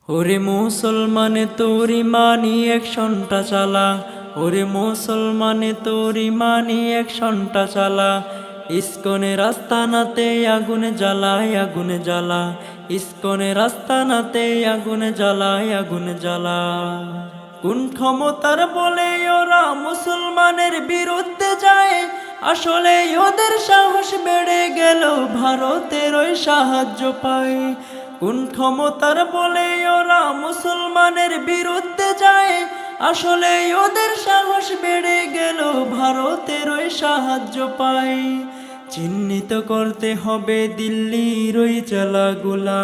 ওরে মুসলমানে তোর ইমানি অ্যাকশনটা চালা, ওরে মুসলমানে তোর ইমানি অ্যাকশনটা চালা। ইসকনের আস্তানাতে আগুনে জ্বালায় আগুনে জ্বালা, ইসকনের আস্তানাতে আগুনে জ্বালায় আগুনে জ্বালা। কোন ক্ষমতার বলে ওরা মুসলমানের বিরুদ্ধে যায়, আসলে ওদের সাহস বেড়ে গেল ভারতের ওই সাহায্য পায়। কোন ক্ষমতার বলে ওরা মুসলমানের বিরুদ্ধে যায়, আসলে ওদের সাহস বেড়ে গেল ভারতের ওই সাহায্য পায়। চিহ্নিত করতে হবে দিল্লির ওই চালাগুলা,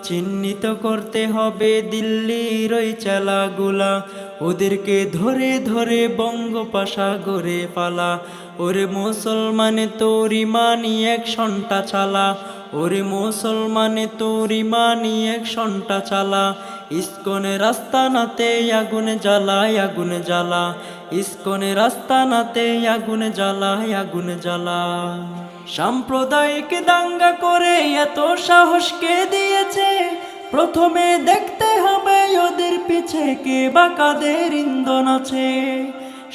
চিহ্নিত করতে হবে দিল্লির ওই চালাগুলা। ওদেরকে ধরে ধরে বঙ্গোপসাগরে পালা। ওরে মুসলমানে তোর ইমানি অ্যাকশনটা চালা, ওরে মুসলমানে তোর ইমানি অ্যাকশনটা চালা। ইসকনের আস্তানাতে আগুনে জ্বালায় আগুনে জ্বালা, ইসকনের আস্তানাতে আগুনে জ্বালায় আগুনে জ্বালা। সাম্প্রদায়িক দাঙ্গা করে এত সাহস কে দিয়েছে, প্রথমে দেখতে হবে ওদের পিছে কে বা কাদের ইন্ধন আছে।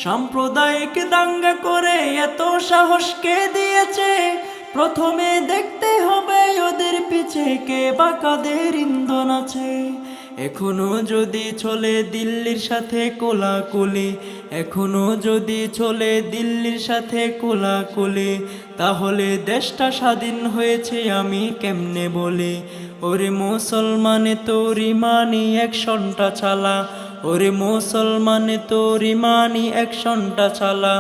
সাম্প্রদায়িক দাঙ্গা করে এত সাহস কে দিয়েছে, প্রথমে দেখতে হবে ওদের পিছে কে বা কাদের ইন্ধন আছে। এখনো যদি চলে দিল্লির সাথে কোলাকুলি, এখনো যদি চলে দিল্লির সাথে কোলাকুলি, তাহলে দেশটা স্বাধীন হয়েছে আমি কেমনে বলি। ওরে মুসলমানে তোর ইমানি অ্যাকশনটা চালা, ওরে মুসলমানে তোর ইমানি অ্যাকশনটা চালা।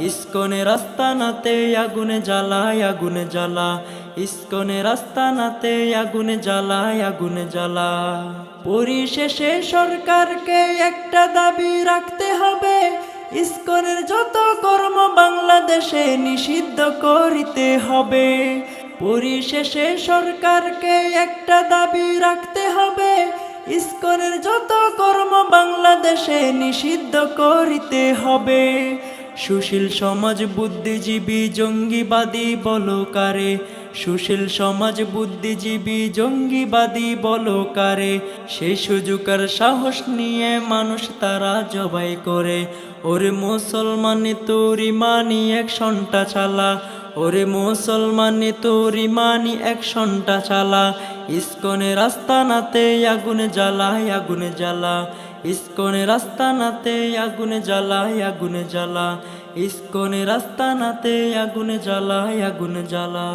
ইসকনের আস্তানাতে আগুনে জ্বালায় আগুনে জ্বালা, ইসকনের আস্তানাতে আগুনে জ্বালায় আগুনে জ্বালা। পরিশেষে সরকারকে একটা দাবি রাখতে হবে, ইসকনের যত কর্ম বাংলাদেশে নিষিদ্ধ করিতে হবে। পরিশেষে সরকারকে একটা দাবি রাখতে হবে, ইসকনের যত কর্ম বাংলাদেশে নিষিদ্ধ করিতে হবে। সুশীল সমাজ বুদ্ধিজীবী জঙ্গিবাদী বলো কারে, সুশীল সমাজ বুদ্ধিজীবী জঙ্গিবাদী বলো কারে। সেই সুযোগ আর সাহস নিয়ে মানুষ তারা জবাই করে। ওরে মুসলমানে তোর ইমানি অ্যাকশনটা চালা, ওরে মুসলমানে তোর ইমানি অ্যাকশনটা চালা। ইসকনের আস্তানাতে আগুনে জ্বালায় আগুনে জ্বালা, ইসকনের আস্তানাতে আগুনে জ্বালায় আগুনে জ্বালা, ইসকনের আস্তানাতে আগুনে জ্বালায় আগুনে জ্বালা।